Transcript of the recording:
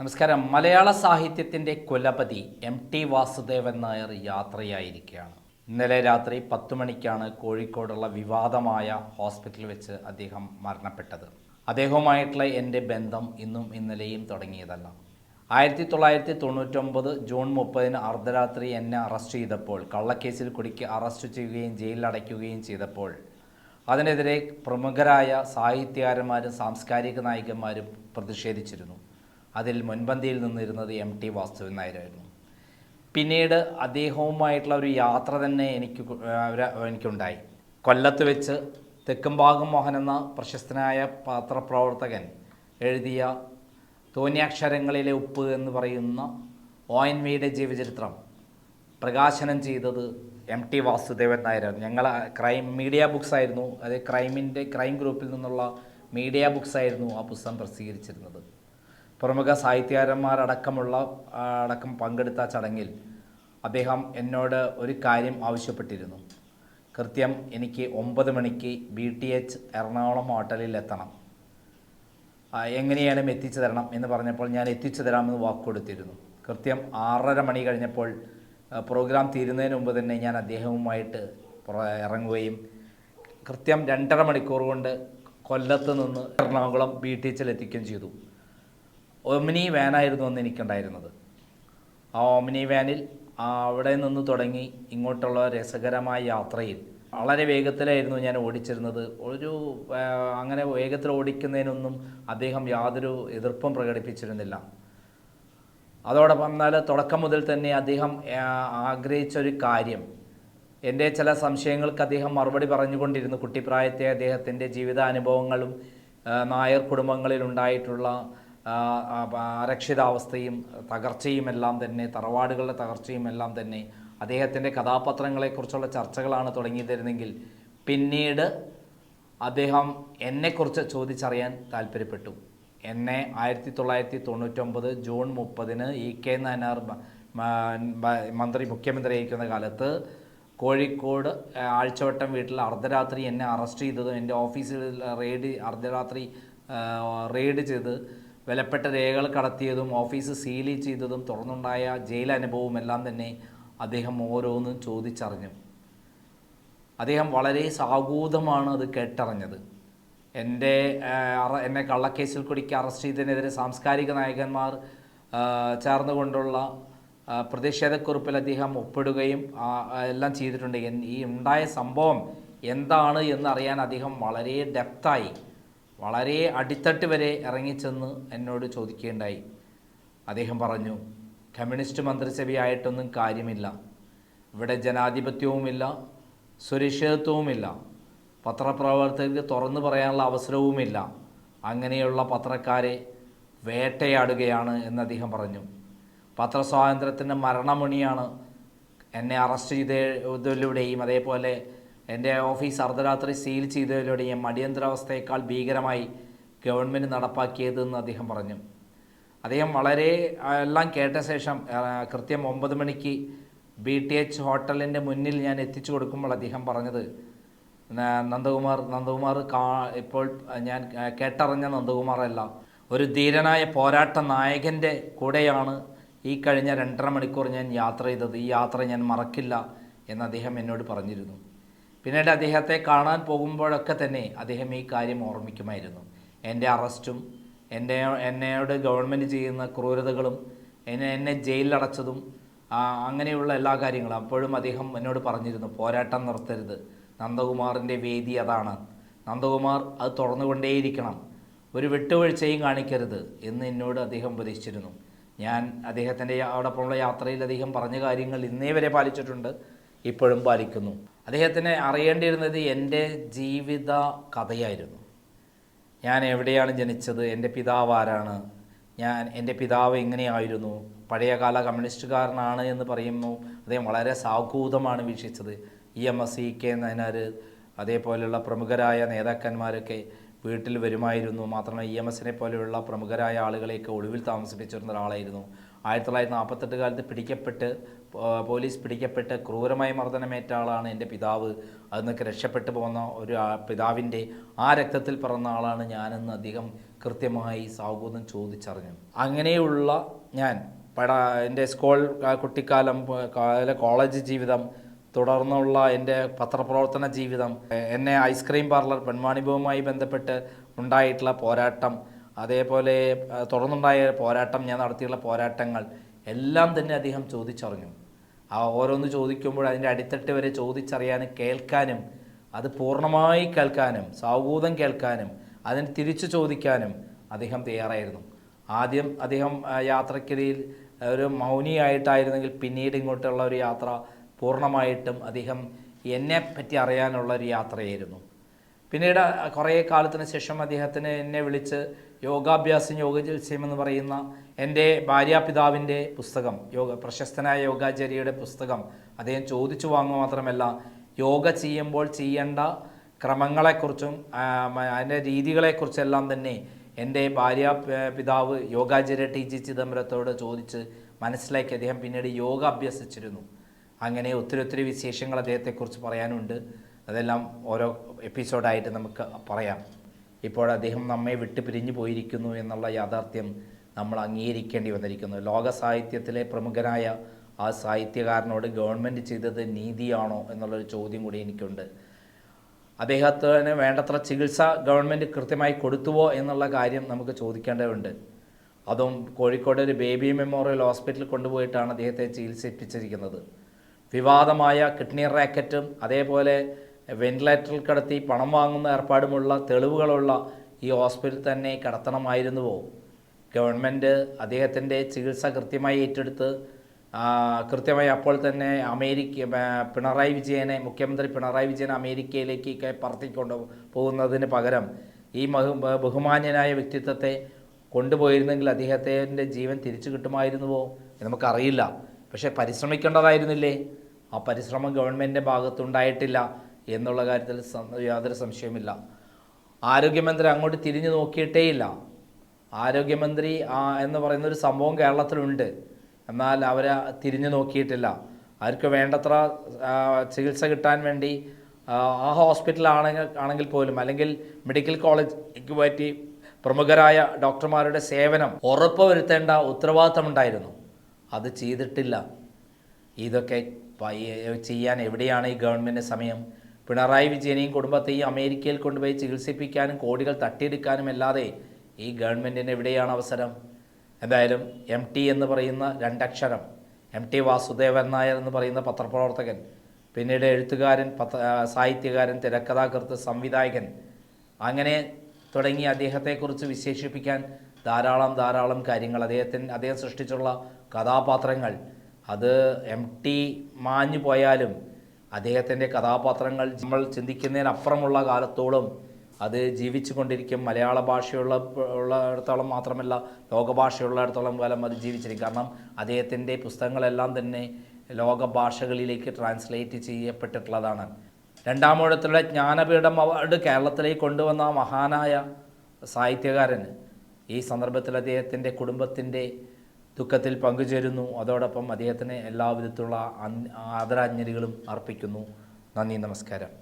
നമസ്കാരം. മലയാള സാഹിത്യത്തിൻ്റെ കുലപതി ടി വാസുദേവൻ നായർ യാത്രയായിരിക്കുകയാണ്. ഇന്നലെ രാത്രി 10 മണിക്കാണ് കോഴിക്കോടുള്ള വിവാദമായ ഹോസ്പിറ്റലിൽ വെച്ച് അദ്ദേഹം മരണപ്പെട്ടത്. അദ്ദേഹവുമായിട്ടുള്ള എൻ്റെ ബന്ധം ഇന്നും ഇന്നലെയും തുടങ്ങിയതല്ല. 1999 ജൂൺ 30 അർദ്ധരാത്രി എന്നെ അറസ്റ്റ് ചെയ്തപ്പോൾ, കള്ളക്കേസിൽ കുടുക്കി അറസ്റ്റ് ചെയ്യുകയും ജയിലിൽ അടയ്ക്കുകയും ചെയ്തപ്പോൾ അതിനെതിരെ പ്രമുഖരായ സാഹിത്യകാരന്മാരും സാംസ്കാരിക നായകന്മാരും പ്രതിഷേധിച്ചിരുന്നു. അതിൽ മുൻപന്തിയിൽ നിന്നിരുന്നത് ടി വാസുദേവൻ നായരായിരുന്നു. പിന്നീട് അദ്ദേഹവുമായിട്ടുള്ള ഒരു യാത്ര തന്നെ എനിക്കുണ്ടായി. കൊല്ലത്ത് വെച്ച് തെക്കുംഭാഗം മോഹൻ എന്ന പ്രശസ്തനായ പത്രപ്രവർത്തകൻ എഴുതിയ തോന്നിയാക്ഷരങ്ങളിലെ ഉപ്പ് എന്ന് പറയുന്ന ONVയുടെ ജീവചരിത്രം പ്രകാശനം ചെയ്തത് ടി വാസുദേവൻ നായരാണ്. ഞങ്ങൾ മീഡിയ ബുക്സ് ആയിരുന്നു, അത് ക്രൈം ഗ്രൂപ്പിൽ നിന്നുള്ള മീഡിയ ബുക്സ് ആയിരുന്നു ആ പുസ്തകം പ്രസിദ്ധീകരിച്ചിരുന്നത്. പ്രമുഖ സാഹിത്യകാരന്മാരടക്കം പങ്കെടുത്ത ചടങ്ങിൽ അദ്ദേഹം എന്നോട് ഒരു കാര്യം ആവശ്യപ്പെട്ടിരുന്നു. കൃത്യം എനിക്ക് 9 മണിക്ക് BTH എറണാകുളം ഹോട്ടലിൽ എത്തണം, എങ്ങനെയാണ് എത്തിച്ചു തരണം എന്ന് പറഞ്ഞപ്പോൾ ഞാൻ എത്തിച്ചു തരാമെന്ന് വാക്ക് കൊടുത്തിരുന്നു. കൃത്യം 6:30 മണി കഴിഞ്ഞപ്പോൾ പ്രോഗ്രാം തീരുന്നതിന് മുമ്പ് തന്നെ ഞാൻ അദ്ദേഹവുമായിട്ട് ഇറങ്ങുകയും കൃത്യം 2.5 മണിക്കൂർ കൊണ്ട് കൊല്ലത്ത് നിന്ന് എറണാകുളം BTHൽ എത്തിക്കുകയും ചെയ്തു. ഒമിനി വാനായിരുന്നു അന്ന് എനിക്കുണ്ടായിരുന്നത്. ആ ഒമിനി വാനിൽ അവിടെ നിന്ന് തുടങ്ങി ഇങ്ങോട്ടുള്ള രസകരമായ യാത്രയിൽ വളരെ വേഗത്തിലായിരുന്നു ഞാൻ ഓടിച്ചിരുന്നത്. അങ്ങനെ വേഗത്തിൽ ഓടിക്കുന്നതിനൊന്നും അദ്ദേഹം യാതൊരു എതിർപ്പും പ്രകടിപ്പിച്ചിരുന്നില്ല. അതോടൊപ്പം എന്നാൽ തുടക്കം മുതൽ തന്നെ അദ്ദേഹം ആഗ്രഹിച്ചൊരു കാര്യം, എൻ്റെ ചില സംശയങ്ങൾക്ക് അദ്ദേഹം മറുപടി പറഞ്ഞുകൊണ്ടിരുന്നു. കുട്ടിപ്രായത്തെ അദ്ദേഹത്തിൻ്റെ ജീവിതാനുഭവങ്ങളും നായർ കുടുംബങ്ങളിലുണ്ടായിട്ടുള്ള അരക്ഷിതാവസ്ഥയും തകർച്ചയും എല്ലാം തന്നെ, തറവാടുകളുടെ തകർച്ചയും എല്ലാം തന്നെ അദ്ദേഹത്തിൻ്റെ കഥാപാത്രങ്ങളെക്കുറിച്ചുള്ള ചർച്ചകളാണ് തുടങ്ങിയിരുന്നെങ്കിൽ പിന്നീട് അദ്ദേഹം എന്നെക്കുറിച്ച് ചോദിച്ചറിയാൻ താല്പര്യപ്പെട്ടു. എന്നെ 1999 ജൂൺ 30 EK നായനാർ മുഖ്യമന്ത്രിയായിരിക്കുന്ന കാലത്ത് കോഴിക്കോട് ആഴ്ചവട്ടം വീട്ടിൽ അർദ്ധരാത്രി എന്നെ അറസ്റ്റ് ചെയ്തതും എൻ്റെ ഓഫീസിൽ അർദ്ധരാത്രി റെയ്ഡ് ചെയ്ത് വിലപ്പെട്ട രേഖകൾ കടത്തിയതും ഓഫീസ് സീൽ ചെയ്തതും തുറന്നുണ്ടായ ജയിൽ അനുഭവവും എല്ലാം തന്നെ അദ്ദേഹം ഓരോന്നും ചോദിച്ചറിഞ്ഞു. അദ്ദേഹം വളരെ സാഗൂതമാണ് അത് കേട്ടറിഞ്ഞത്. എന്നെ കള്ളക്കേസിൽ കുടുക്കി അറസ്റ്റ് ചെയ്തതിനെതിരെ സാംസ്കാരിക നായകന്മാർ ചേർന്നുകൊണ്ടുള്ള പ്രതിഷേധക്കുറിപ്പിൽ അദ്ദേഹം ഒപ്പിടുകയും എല്ലാം ചെയ്തിട്ടുണ്ട്. ഈ ഉണ്ടായ സംഭവം എന്താണ് എന്നറിയാൻ അദ്ദേഹം വളരെ ഡെപ്തായി, വളരെ അടിത്തട്ട് വരെ ഇറങ്ങിച്ചെന്ന് എന്നോട് ചോദിക്കുകയുണ്ടായി. അദ്ദേഹം പറഞ്ഞു, കമ്മ്യൂണിസ്റ്റ് മന്ത്രിസഭയായിട്ടൊന്നും കാര്യമില്ല, ഇവിടെ ജനാധിപത്യവുമില്ല, സുരക്ഷിതത്വവുമില്ല, പത്രപ്രവർത്തകർക്ക് തുറന്നു പറയാനുള്ള അവസരവുമില്ല, അങ്ങനെയുള്ള പത്രക്കാരെ വേട്ടയാടുകയാണ് എന്ന് അദ്ദേഹം പറഞ്ഞു. പത്രസ്വാതന്ത്ര്യത്തിൻ്റെ മരണമണിയാണ് എന്നെ അറസ്റ്റ് ചെയ്തതിലൂടെയും അതേപോലെ എൻ്റെ ഓഫീസ് അർദ്ധരാത്രി സീൽ ചെയ്തതിലൂടെയും അടിയന്തരാവസ്ഥയേക്കാൾ ഭീകരമായി ഗവൺമെൻറ് നടപ്പാക്കിയതെന്ന് അദ്ദേഹം പറഞ്ഞു. അദ്ദേഹം വളരെ എല്ലാം കേട്ട ശേഷം കൃത്യം 9 മണിക്ക് BTH ഹോട്ടലിൻ്റെ മുന്നിൽ ഞാൻ എത്തിച്ചു കൊടുക്കുമ്പോൾ അദ്ദേഹം പറഞ്ഞത്, നന്ദകുമാർ ഇപ്പോൾ ഞാൻ കേട്ടറിഞ്ഞ നന്ദകുമാറല്ല, ഒരു ധീരനായ പോരാട്ട നായകൻ്റെ കൂടെയാണ് ഈ കഴിഞ്ഞ 2.5 മണിക്കൂർ ഞാൻ യാത്ര ചെയ്തത്. ഈ യാത്ര ഞാൻ മറക്കില്ല എന്ന് അദ്ദേഹം എന്നോട് പറഞ്ഞിരുന്നു. പിന്നീട് അദ്ദേഹത്തെ കാണാൻ പോകുമ്പോഴൊക്കെ തന്നെ അദ്ദേഹം ഈ കാര്യം ഓർമ്മിക്കുമായിരുന്നു. എൻ്റെ അറസ്റ്റും എന്നോട് ഗവൺമെൻറ് ചെയ്യുന്ന ക്രൂരതകളും എന്നെ ജയിലിലടച്ചതും അങ്ങനെയുള്ള എല്ലാ കാര്യങ്ങളും അപ്പോഴും അദ്ദേഹം എന്നോട് പറഞ്ഞിരുന്നു, പോരാട്ടം നിർത്തരുത്, നന്ദകുമാറിൻ്റെ വേദി അതാണ്, നന്ദകുമാർ അത് തുറന്നുകൊണ്ടേയിരിക്കണം, ഒരു വിട്ടുവീഴ്ചയും കാണിക്കരുത് എന്ന് എന്നോട് അദ്ദേഹം ഉപദേശിച്ചിരുന്നു. ഞാൻ അദ്ദേഹത്തിൻ്റെ അതോടൊപ്പമുള്ള യാത്രയിൽ അദ്ദേഹം പറഞ്ഞ കാര്യങ്ങൾ ഇന്നേ വരെ പാലിച്ചിട്ടുണ്ട്, ഇപ്പോഴും പാലിക്കുന്നു. അദ്ദേഹത്തിന് അറിയേണ്ടിയിരുന്നത് എൻ്റെ ജീവിത കഥയായിരുന്നു. ഞാൻ എവിടെയാണ് ജനിച്ചത്, എൻ്റെ പിതാവ് ആരാണ്, എൻ്റെ പിതാവ് എങ്ങനെയായിരുന്നു, പഴയകാല കമ്മ്യൂണിസ്റ്റുകാരനാണ് എന്ന് പറയുന്നു. അദ്ദേഹം വളരെ സാഗൂതമാണ് വീക്ഷിച്ചത്. EMS EK നായനാർ അതേപോലെയുള്ള പ്രമുഖരായ നേതാക്കന്മാരൊക്കെ വീട്ടിൽ വരുമായിരുന്നു. മാത്രമല്ല EMSനെ പോലെയുള്ള പ്രമുഖരായ ആളുകളെയൊക്കെ ഒളിവിൽ താമസിപ്പിച്ചിരുന്ന ഒരാളായിരുന്നു. 1948 കാലത്ത് പോലീസ് പിടിക്കപ്പെട്ട് ക്രൂരമായ മർദ്ദനമേറ്റ ആളാണ് എൻ്റെ പിതാവ്. അതിൽ നിന്നൊക്കെ രക്ഷപ്പെട്ടു പോകുന്ന ഒരു പിതാവിൻ്റെ ആ രക്തത്തിൽ പിറന്ന ആളാണ് ഞാനെന്ന് അദ്ദേഹം കൃത്യമായി സാവൂതം ചോദിച്ചറിഞ്ഞു. അങ്ങനെയുള്ള ഞാൻ എൻ്റെ സ്കൂൾ കുട്ടിക്കാലം, കോളേജ് ജീവിതം, തുടർന്നുള്ള എൻ്റെ പത്രപ്രവർത്തന ജീവിതം, എന്നെ ഐസ്ക്രീം പാർലർ പെൺവാണിഭവുമായി ബന്ധപ്പെട്ട് ഉണ്ടായിട്ടുള്ള പോരാട്ടം, അതേപോലെ തുടർന്നുണ്ടായ പോരാട്ടം, ഞാൻ നടത്തിയുള്ള പോരാട്ടങ്ങൾ എല്ലാം തന്നെ അദ്ദേഹം ചോദിച്ചറിഞ്ഞു. ഓരോന്ന് ചോദിക്കുമ്പോൾ അതിൻ്റെ അടിത്തട്ട് വരെ ചോദിച്ചറിയാനും കേൾക്കാനും, അത് പൂർണ്ണമായി കേൾക്കാനും സാവൂതം കേൾക്കാനും അതിന് തിരിച്ചു ചോദിക്കാനും അദ്ദേഹം തയ്യാറായിരുന്നു. ആദ്യം അദ്ദേഹം യാത്രക്കിടയിൽ ഒരു മൗനിയായിട്ടായിരുന്നെങ്കിൽ പിന്നീട് ഇങ്ങോട്ടുള്ള ഒരു യാത്ര പൂർണ്ണമായിട്ടും അദ്ദേഹം എന്നെ പറ്റി അറിയാനുള്ള ഒരു യാത്രയായിരുന്നു. പിന്നീട് കുറേ കാലത്തിന് ശേഷം അദ്ദേഹത്തിന് എന്നെ വിളിച്ച് യോഗാഭ്യാസം യോഗജ്യോത്സ്യം എന്ന് പറയുന്ന എൻ്റെ ഭാര്യാപിതാവിൻ്റെ പുസ്തകം, പ്രശസ്തനായ യോഗാചാര്യയുടെ പുസ്തകം അദ്ദേഹം ചോദിച്ചു വാങ്ങുക മാത്രമല്ല, യോഗ ചെയ്യുമ്പോൾ ചെയ്യേണ്ട ക്രമങ്ങളെക്കുറിച്ചും അതിൻ്റെ രീതികളെക്കുറിച്ചെല്ലാം തന്നെ എൻ്റെ പിതാവ് യോഗാചാര്യ ടി.ജി. ചിദംബരത്തോട് ചോദിച്ച് മനസ്സിലാക്കി അദ്ദേഹം പിന്നീട് യോഗ അഭ്യസിച്ചിരുന്നു. അങ്ങനെ ഒത്തിരി വിശേഷങ്ങൾ അദ്ദേഹത്തെക്കുറിച്ച് പറയാനുണ്ട്. അതെല്ലാം ഓരോ എപ്പിസോഡായിട്ട് നമുക്ക് പറയാം. ഇപ്പോൾ അദ്ദേഹം നമ്മെ വിട്ട് പിരിഞ്ഞു പോയിരിക്കുന്നു എന്നുള്ള യാഥാർത്ഥ്യം നമ്മൾ അംഗീകരിക്കേണ്ടി വന്നിരിക്കുന്നു. ലോക സാഹിത്യത്തിലെ പ്രമുഖനായ ആ സാഹിത്യകാരനോട് ഗവൺമെൻറ് ചെയ്തത് നീതിയാണോ എന്നുള്ളൊരു ചോദ്യം കൂടി എനിക്കുണ്ട്. അദ്ദേഹത്തിന് വേണ്ടത്ര ചികിത്സ ഗവൺമെൻറ് കൃത്യമായി കൊടുത്തുവോ എന്നുള്ള കാര്യം നമുക്ക് ചോദിക്കേണ്ടതുണ്ട്. അതും കോഴിക്കോട് ഒരു ബേബി മെമ്മോറിയൽ ഹോസ്പിറ്റലിൽ കൊണ്ടുപോയിട്ടാണ് അദ്ദേഹത്തെ ചികിത്സിപ്പിച്ചിരിക്കുന്നത്. വിവാദമായ കിഡ്നി റാക്കറ്റും അതേപോലെ വെന്റിലേറ്ററിൽ കിടത്തി പണം വാങ്ങുന്ന ഏർപ്പാടുമുള്ള തെളിവുകളുള്ള ഈ ഹോസ്പിറ്റലിൽ തന്നെ കിടത്തണമായിരുന്നുവോ? ഗവൺമെൻറ് അദ്ദേഹത്തിൻ്റെ ചികിത്സ കൃത്യമായി ഏറ്റെടുത്ത് കൃത്യമായി അപ്പോൾ തന്നെ മുഖ്യമന്ത്രി പിണറായി വിജയനെ അമേരിക്കയിലേക്ക് പറത്തിക്കൊണ്ട് പോകുന്നതിന് പകരം ഈ ബഹുമാന്യനായ വ്യക്തിത്വത്തെ കൊണ്ടുപോയിരുന്നെങ്കിൽ അദ്ദേഹത്തിൻ്റെ ജീവൻ തിരിച്ചു കിട്ടുമായിരുന്നുവോ നമുക്കറിയില്ല. പക്ഷേ പരിശ്രമിക്കേണ്ടതായിരുന്നില്ലേ? ആ പരിശ്രമം ഗവൺമെൻറ്റിൻ്റെ ഭാഗത്തുണ്ടായിട്ടില്ല എന്നുള്ള കാര്യത്തിൽ യാതൊരു സംശയവുമില്ല. ആരോഗ്യമന്ത്രി അങ്ങോട്ട് തിരിഞ്ഞു നോക്കിയിട്ടേയില്ല. ആരോഗ്യമന്ത്രി എന്ന് പറയുന്നൊരു സംഭവം കേരളത്തിലുണ്ട്, എന്നാൽ അവരെ തിരിഞ്ഞു നോക്കിയിട്ടില്ല. അവർക്ക് വേണ്ടത്ര ചികിത്സ കിട്ടാൻ വേണ്ടി ആ ഹോസ്പിറ്റലാണെങ്കിൽ പോലും, അല്ലെങ്കിൽ മെഡിക്കൽ കോളേജ് പറ്റി പ്രമുഖരായ ഡോക്ടർമാരുടെ സേവനം ഉറപ്പുവരുത്തേണ്ട ഉത്തരവാദിത്തമുണ്ടായിരുന്നു. അത് ചെയ്തിട്ടില്ല. ഇതൊക്കെ ചെയ്യാൻ എവിടെയാണ് ഈ ഗവൺമെൻറ് സമയം? പിണറായി വിജയനെയും കുടുംബത്തെയും അമേരിക്കയിൽ കൊണ്ടുപോയി ചികിത്സിപ്പിക്കാനും കോടികൾ തട്ടിയെടുക്കാനും അല്ലാതെ ഈ ഗവൺമെൻറ്റിന് എവിടെയാണ് അവസരം? എന്തായാലും MT എന്ന് പറയുന്ന രണ്ടക്ഷരം, MT വാസുദേവൻ നായർ എന്ന് പറയുന്ന പത്രപ്രവർത്തകൻ, പിന്നീട് എഴുത്തുകാരൻ, സാഹിത്യകാരൻ, തിരക്കഥാകൃത്ത്, സംവിധായകൻ, അങ്ങനെ തുടങ്ങി അദ്ദേഹത്തെക്കുറിച്ച് വിശേഷിപ്പിക്കാൻ ധാരാളം കാര്യങ്ങൾ, അദ്ദേഹം സൃഷ്ടിച്ചുള്ള കഥാപാത്രങ്ങൾ, അത് MT മാഞ്ഞു പോയാലും അദ്ദേഹത്തിൻ്റെ കഥാപാത്രങ്ങൾ നമ്മൾ ചിന്തിക്കുന്നതിനപ്പുറമുള്ള കാലത്തോളം അത് ജീവിച്ചു കൊണ്ടിരിക്കും. മലയാള ഭാഷയുള്ളിടത്തോളം മാത്രമല്ല, ലോകഭാഷയുള്ളിടത്തോളം കാലം അത് ജീവിച്ചിരിക്കും. കാരണം അദ്ദേഹത്തിൻ്റെ പുസ്തകങ്ങളെല്ലാം തന്നെ ലോകഭാഷകളിലേക്ക് ട്രാൻസ്ലേറ്റ് ചെയ്യപ്പെട്ടിട്ടുള്ളതാണ്. രണ്ടാമൂഴത്തിലുള്ള ജ്ഞാനപീഠം അവാർഡ് കേരളത്തിലേക്ക് കൊണ്ടുവന്ന മഹാനായ സാഹിത്യകാരന് ഈ സന്ദർഭത്തിൽ അദ്ദേഹത്തിൻ്റെ കുടുംബത്തിൻ്റെ ദുഃഖത്തിൽ പങ്കുചേരുന്നു. അതോടൊപ്പം അദ്ദേഹത്തിന് എല്ലാവിധത്തിലുള്ള ആദരാഞ്ജലികളും അർപ്പിക്കുന്നു. നന്ദി, നമസ്കാരം.